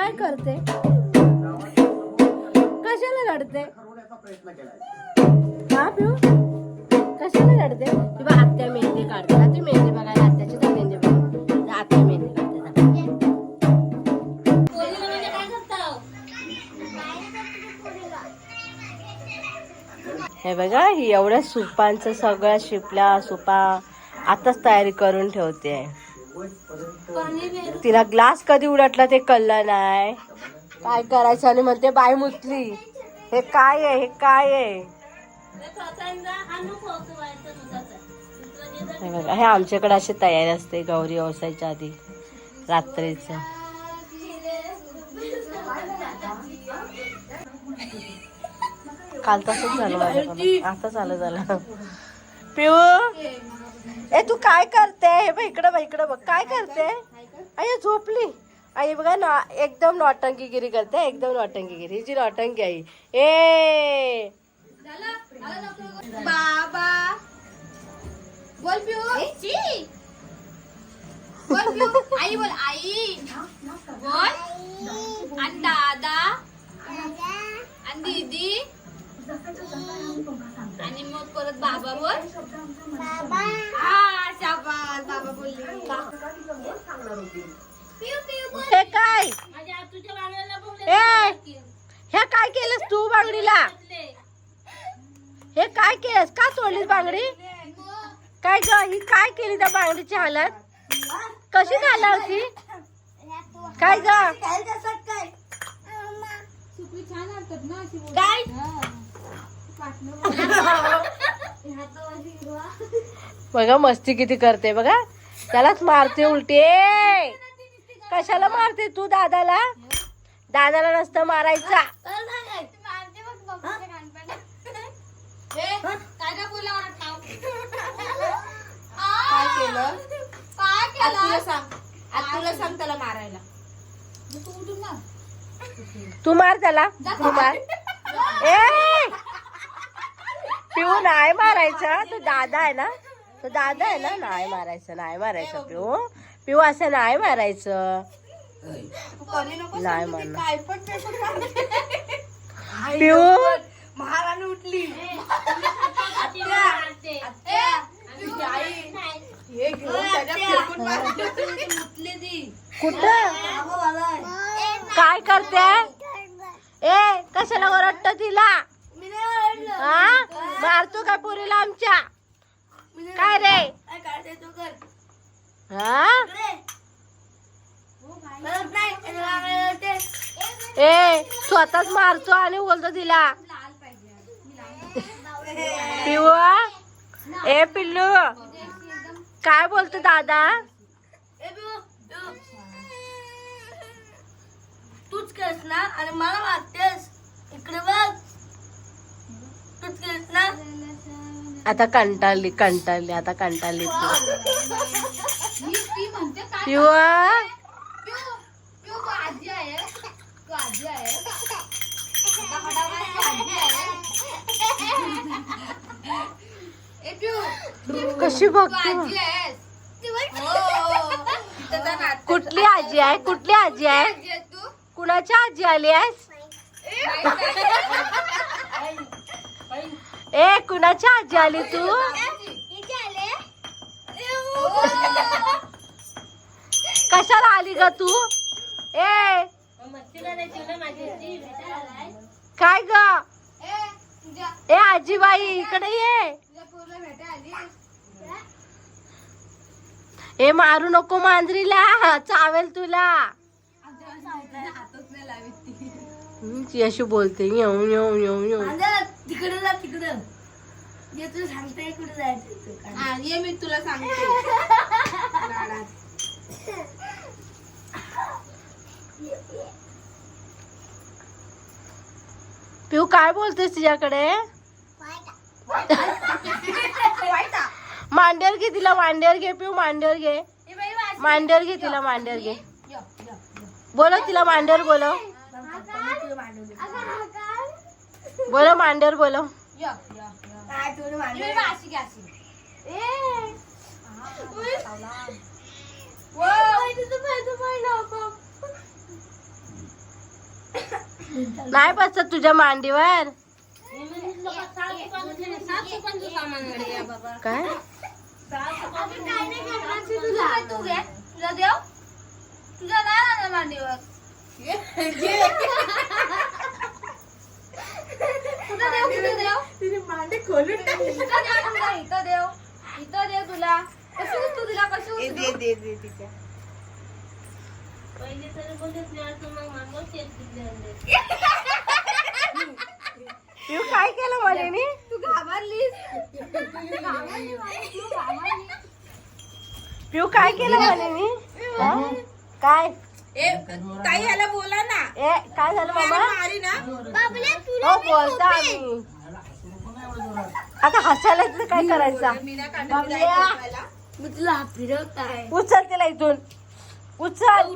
काय करते? कशाला रडते? हा पिऊ कशाला रडते? ती बा आत्या मेहंदी काढते ना, ती मेहंदी बघायला आत्याची तर मेहंदी बघ, आत्या मेहंदी काढते. हे बघा ही एवढ्या सुपांचं सगळं शिपल्या सुपा आताच तयारी करून ठेवते. तिला ग्लास कधी उलटला ते कळलं नाही. काय करायचं आणि म्हणते बाय मुतली. हे काय आहे? हे काय आहे? हे बघा हे आमच्याकडे अशी तयारी असते गौरी व्यवसायाच्या आधी रात्रीच. काल तसंच झालं माझ्या, आता चालू झालं. पिऊ ए तू काय करते? हे बघ इकडं बघ, इकडं बघ काय करते? आई झोपली. आई बघा ना एकदम नौटंकीगिरी करते, एकदम नौटंकीगिरी. हिची नौटंकी आई. ए बाबा बोल पिऊ. बोल पिऊ. आई बोल आई बोल. आणि दादा आणि दीदी आणि मग परत बाबा बोल. हा शाबास बाबा बोलले. हे काय? हे काय केलंस तू बांगडीला? हे काय केलंस? का तोडलीस बांगडी? काय ग ही काय केली त्या बांगडीची हालत? कशी झाला होती? काय ग? काय? बघा मस्ती किती करते बघा. त्यालाच मारते उलटी. कशाला मारते तू दादाला? दादाला नसतं मारायचा. काय केलं? तुला सांग त्याला मारायला. तू मार त्याला. तू मार. ए पिऊ नाही मारायचं. तो दादा आहे ना, तो दादा आहे ना. नाही मारायचं, नाही मारायचं पिऊ. पिऊ असं नाही मारायचं. नाही मारणार पिऊ. महाराणी उठली. कुठं काय करते? ए कशाला ओरडतो तिला? हा मारतो का पोरीला आमच्या? काय रे? हा ए स्वतःच मारतो आणि बोलतो तिला. पिऊ ए पिल्लू काय बोलतो दादा? तूच केस ना आणि मला मारतेस. इकडे बघ. तूच केस ना. आता कंटाळली आता कंटाळली पिऊ. कशी बघते? कुठली आजी आहे? कुठली आजी आहे? कुणाची आजी आली आहेस? ए कुणाची आजी आली तू? कशाला आली ग तू? ए काय ग? ए आजीबाई इकडे ये. ए मारू नको मांजरीला, चावेल तुला. ती अशी बोलते येऊ येऊ येऊ येऊ. तिकडे जा तिकडे. ये तुला सांगते कुठे जायचं. ये मी तुला सांगते. पिऊ काय बोलतेस तिच्याकडे? मांडेर घे तिला. मांडेर घे पिऊ. मांडेर घे. मांडेर घे तिला. मांडेर घे. बोलो तिला मांडेर बोलो. बोलो मांडेर बोलो. नाही बसत तुझ्या मांडीवर काय तू घे तुझा देव तुझा नाही आला मांडीवर तुझा देव कुठे देव मांडी खोलून टाक. तुझा देव तुला इथं देव तुला कशी उचलू तुला कशी उचलू दे तिच्या. तू काय केलं मला तू घाबरलीस पिऊ काय केलं मला काय ए ताई ह्याला बोला ना. ए काय झालं बाबा मारी ना. हो बोलता आम्ही आता हसायला इथलं काय करायचं मी ना कांदा बिया खायला. मी तुला फिरवताय उचल तिला इथून उचल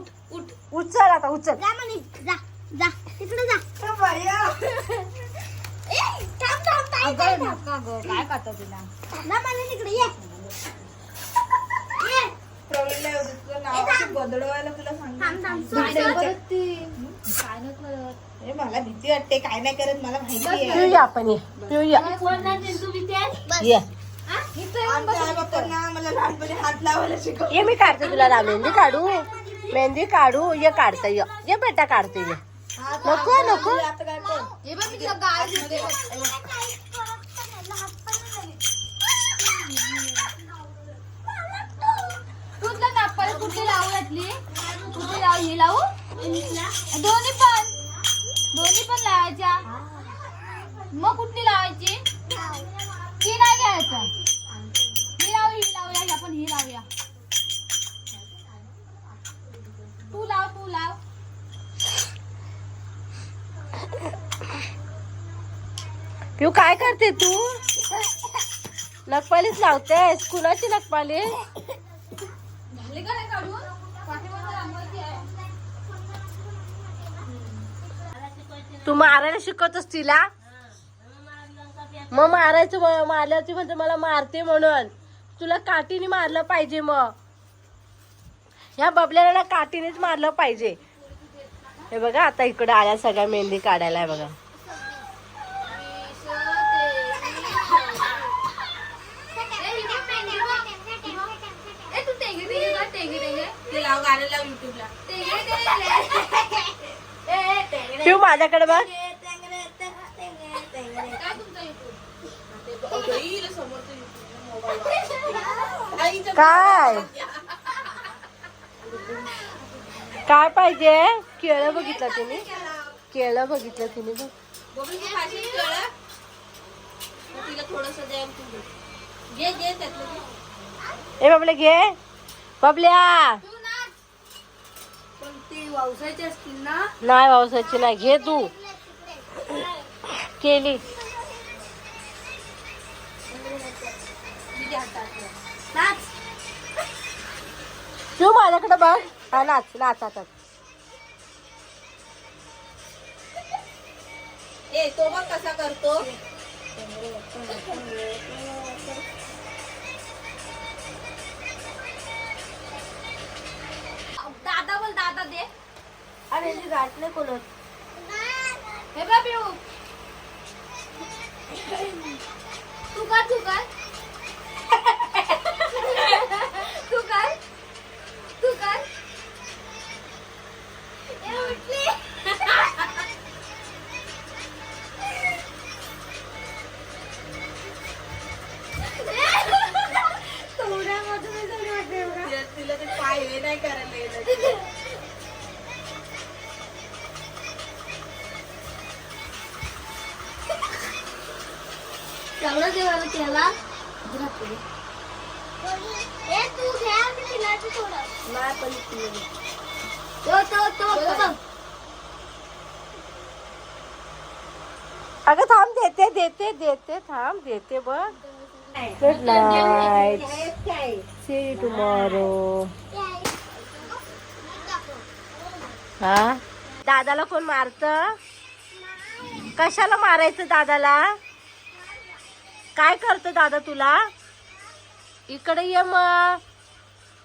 उचल आता उचल जा म्हणे जा जा तिकडे जा बाया. काय करता तुला ना मला तिकडे ये प्रवीणला एवढं तुझं नाव बदलवायला तुला सांगितलं. काय नाही करत ए, मला भीती वाटते. काय नाही करत मला माहिती आहे. पिऊया आपण ये पिऊया ये आमच्या आई बापांना मला लहानपणी हात लावायला शिकव. ये मी काढते तुला ना मेहंदी काढू ये काढता ये बेटा काढते ये नको नको आता काय कर. हे बघ मी तुला गाय देते कुठलं नापाल कुठली लावू घातली कुठली लावू ही लावू दोन्ही पण लावायच्या मग कुठली लावायची ती नाही घ्यायचं ही लावूया आपण ही लावूया तू लाव पिऊ काय करते तू नखपालीच लावतेस कुणाची नखपाली झाले का नाही काढून पाठीमागं रांगोळी आहे तू मारायला शिकवतोस तिला मग मारायचं मारल्यावरती म्हणते मला मारते म्हणून तुला काठीने मारलं पाहिजे मग ह्या बबल्याला ना काठीनेच मारलं पाहिजे हे बघा आता इकडे आल्या सगळ्या मेहंदी काढायला आहे बघा ते लाव गाणं लाव युट्यूबला. पिऊ माझ्याकडे बघ येईल समोर ते मोबाईल. आईच्या काय काय पाहिजे केळं बघितलं तुम्ही केळं बघितलं तुम्ही बघ बघून खाशील केळं? मग तिला थोडंसं द्या तू. घे त्यातलं घे. ए बबले घे बबल्या पण ती व्यवसायाची असतील ना नाही पावसाची नाही घे तू केली नाच तू माझ्याकडे बघ हा नाच नाच आता ए तो बघ कसा करतो. दादा बोल दादा दे अरे गाठ नाही कोणत हे बघ पिऊ तू कर तू कर तू कर तू कर ए उठली तिला ते पाय हे नाही करायला येत. चांगलं जेवायला केला तू घ्या थोडं तो अगं थांब देते देते देते थांब देते बघ good night see you tomorrow हा दादाला कोण मारत कशाला मारायचं दादाला काय करतो दादा तुला इकडे ये मग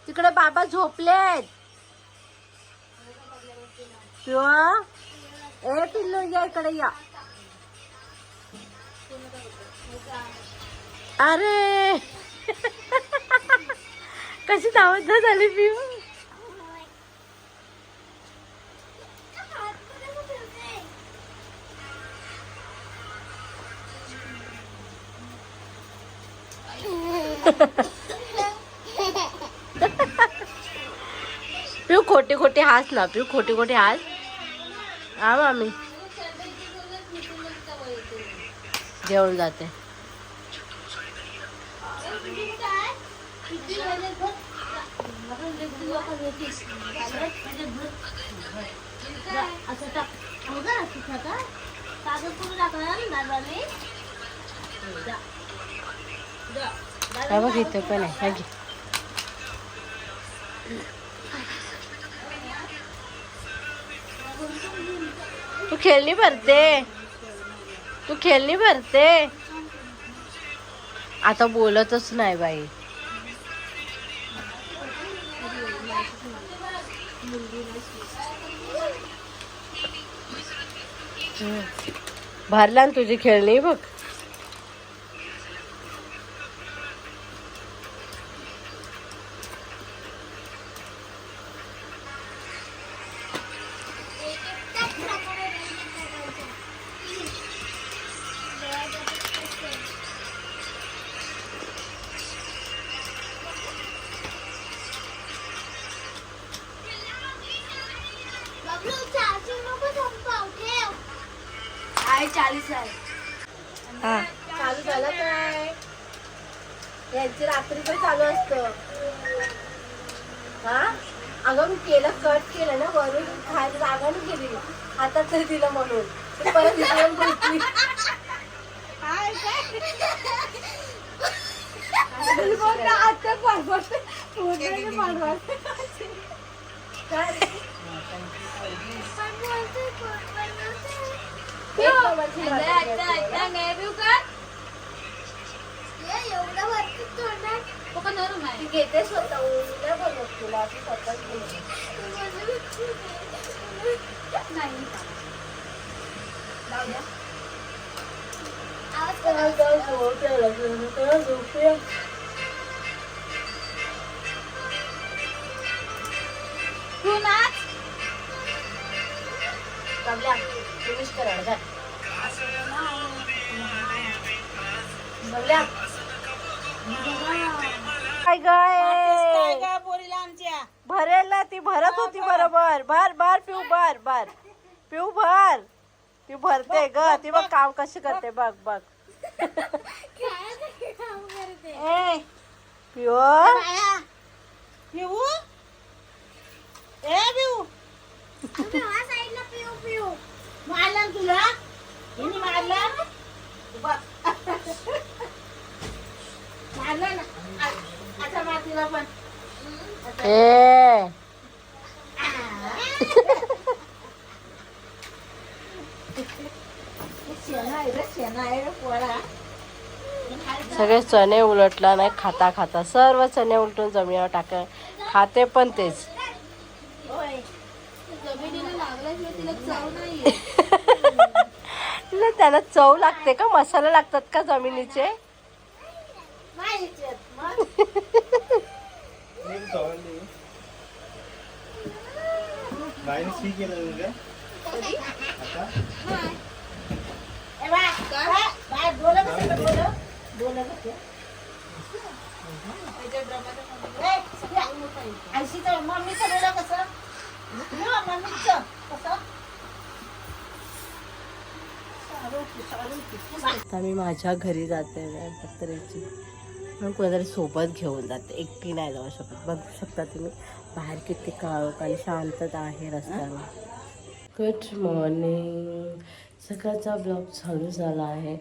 तिकडे बाबा झोपलेत ए पिल्लू या इकडे या. अरे कशी धावत झाली पिऊ. पिऊ खोटी खोटी हास ना. पिऊ खोटी खोटी हास. हा मामी जेवण जाते. बघ इथं पण आहे. तू खेळणी भरते. तू खेळणी भरते. आता बोलतच नाही बाई. भरला ना तुझी खेळणी बघ. हा चालू झालं काय. यांची रात्री पण चालू असतं. हा अगं मी केलं कट केलं ना वरून खायला जागा नाही केली. हातात तरी दिलं म्हणून परत इकडून घेतली. घेते स्वतःहून नाही बोलत तुला. स्वतःच भरेल ना ती भरत होती बरोबर. भर भर पिऊ भर भर पिऊ भर. ती भरते ग. ती बघ काम कशी करते बघ बघ. पिऊ मारला तुला. मारला मारला ना. आता मारतीला पण सगळे चणे उलटला नाही. खाता खाता सर्व चणे उलटून जमिनीवर टाक. खाते पण तेच. त्याला चव लागते का. मसाला लागतात का जमिनीचे. आता मी माझ्या घरी जाते पत्र्याची. मग कोणातरी सोबत घेऊन जाते. एकटी नाही जाऊ शकत. बघू शकता तुम्ही बाहेर किती काळोख आणि शांतता आहे रस्त्यावर. Good morning. सकाळचा ब्लॉग चालू झाला आहे.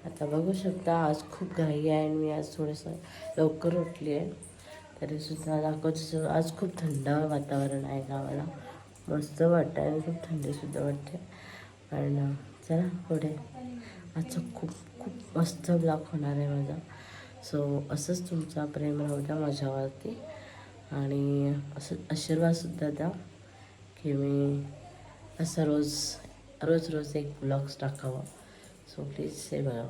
आता बघू शकता आज खूप घाई आहे आणि मी आज थोडंसं लवकर उठली आहे. तरीसुद्धा दाखवतो. आज खूप थंड वातावरण आहे गावाला. मस्त वाटतं आणि खूप थंडीसुद्धा वाटते. पण चला पुढे आजचा खूप खूप मस्त ब्लॉग होणार आहे माझा. सो असंच तुमचा प्रेम राहू द्या माझ्यावरती आणि असं आशीर्वादसुद्धा द्या की मी असं रोज रोज रोज एक ब्लॉग्स टाकावा. सो प्लीज हे बघा.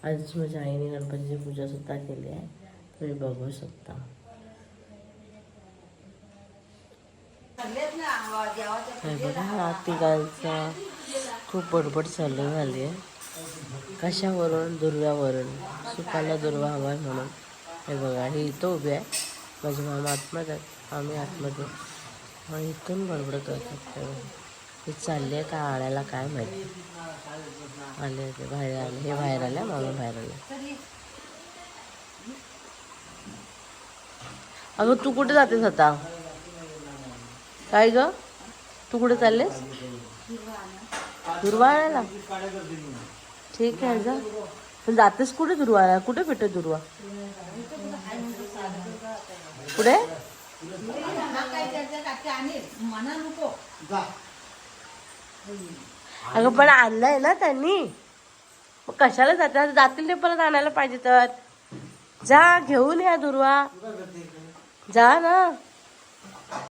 आज माझ्या आईने गणपतीची पूजा सुद्धा केली आहे, तुम्ही बघू शकता. हे बघा तिघांचा खूप बडबड चालू झाली आहे. कशावरून? दुर्व्यावरून. सुखाला दुर्वा हवा आहे म्हणून. हे बघा हे इथं उभे आहे, माझे मामा आतमध्ये आहेत, आम्ही आतमध्ये. मग इथून बडबड करतात. हे चालले आहे का आळ्याला काय माहिती. आले ते बाहेर आले, हे बाहेर आले, मामा बाहेर आले. अगं तू कुठे जातेस आता? काय ग तू कुठे चाललेस? दुर्वा आणायला? ठीक आहे जा. पण जातेस कुठे दुर्वा? कुठे भेटत दुर्वा? कुठे? अगं पण आणलंय ना त्यांनी, मग कशाला जातात? जातील ते परत आणायला पाहिजे तर. जा घेऊन या दुर्वा, जा ना.